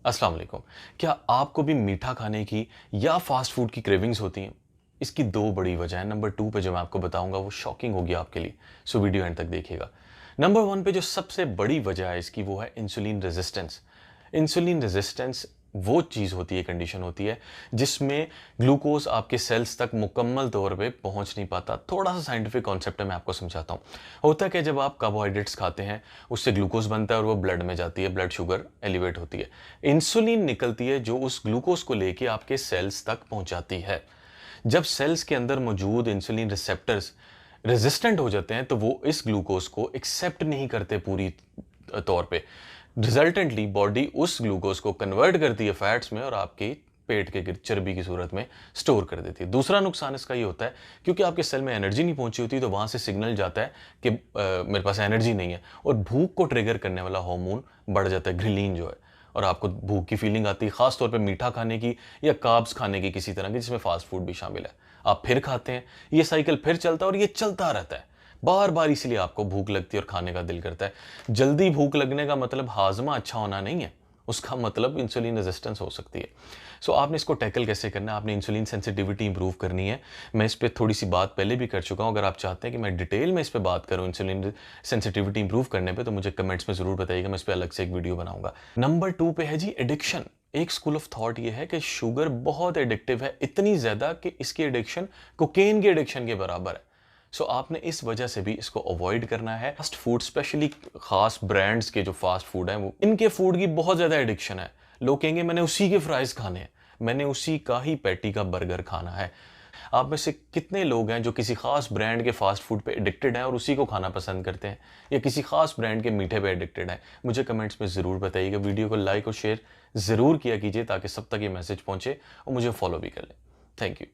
अस्सलाम वालेकुम। क्या आपको भी मीठा खाने की या फ़ास्ट फ़ूड की क्रेविंग्स होती हैं? इसकी 2 बड़ी वजह हैं। नंबर 2 पे जो मैं आपको बताऊँगा वो शॉकिंग होगी आपके लिए, सो वीडियो एंड तक देखिएगा। नंबर 1 पे जो सबसे बड़ी वजह है इसकी वो है इंसुलिन रेज़िस्टेंस। इंसुलिन रेज़िस्टेंस वो चीज़ होती है, कंडीशन होती है जिसमें ग्लूकोज़ आपके सेल्स तक मुकम्मल तौर पे पहुँच नहीं पाता। थोड़ा-सा साइंटिफिक कॉन्सेप्ट है, मैं आपको समझाता हूँ। होता क्या है, जब आप कार्बोहाइड्रेट्स खाते हैं, उससे ग्लूकोज़ बनता है और वो ब्लड में जाती है, ब्लड शुगर एलिवेट होती है। इंसुलिन निकलती है जो उस ग्लूकोज़ को लेके आपके सेल्स तक पहुँचाती है। जब सेल्स के अंदर मौजूद इंसुलिन रिसेप्टर्स रेजिस्टेंट हो जाते हैं तो वो इस ग्लूकोज़ को एक्सेप्ट नहीं करते पूरी तौर पे। रिजल्टेंटली बॉडी उस ग्लूकोज़ को कन्वर्ट करती है फैट्स में और आपकी पेट के चर्बी की सूरत में स्टोर कर देती है। दूसरा नुकसान इसका ये होता है, क्योंकि आपके सेल में एनर्जी नहीं पहुंची होती तो वहां से सिग्नल जाता है कि मेरे पास एनर्जी नहीं है, और भूख को ट्रिगर करने वाला हार्मोन बढ़ जाता है, ग्रिलीन जो है, और आपको भूख की फीलिंग आती है, खास तौर पे मीठा खाने की या कार्ब्स खाने की किसी तरह की, जिसमें फास्ट फूड भी शामिल है। आप फिर खाते हैं, ये साइकिल फिर चलता है और ये चलता रहता है बार बार, इसलिए आपको भूख लगती है और खाने का दिल करता है। जल्दी भूख लगने का मतलब हाजमा अच्छा होना नहीं है, उसका मतलब इंसुलिन रेजिस्टेंस हो सकती है। सो आपने इसको टैकल कैसे करना है? आपने इंसुलिन सेंसिटिविटी इंप्रूव करनी है। मैं इस पे थोड़ी सी बात पहले भी कर चुका हूं। अगर आप चाहते हैं कि मैं डिटेल में इस पे बात करूं इंसुलिन सेंसिटिविटी इंप्रूव करने पे, तो मुझे कमेंट्स में जरूर बताइएगा, मैं इस पे अलग से एक वीडियो बनाऊंगा। नंबर 2 पे है जी एडिक्शन। एक स्कूल ऑफ थॉट ये है कि शुगर बहुत एडिक्टिव है, इतनी ज्यादा कि इसकी एडिक्शन कोकेन की एडिक्शन के बराबर है। सो आपने इस वजह से भी इसको अवॉइड करना है। फास्ट फूड, स्पेशली खास ब्रांड्स के जो फास्ट फूड हैं, वो इनके फूड की बहुत ज्यादा एडिक्शन है। लोग कहेंगे मैंने उसी के फ्राइज खाने हैं, मैंने उसी का ही पैटी का बर्गर खाना है। आप में से कितने लोग हैं जो किसी खास ब्रांड के फास्ट फूड पे एडिक्टेड हैं और उसी को खाना पसंद करते हैं, या किसी खास ब्रांड के मीठे पे एडिक्टेड हैं? मुझे कमेंट्स में ज़रूर बताइएगा। वीडियो को लाइक और शेयर ज़रूर किया कीजिए ताकि सब तक ये मैसेज पहुंचे और मुझे फॉलो भी कर लें। Thank you.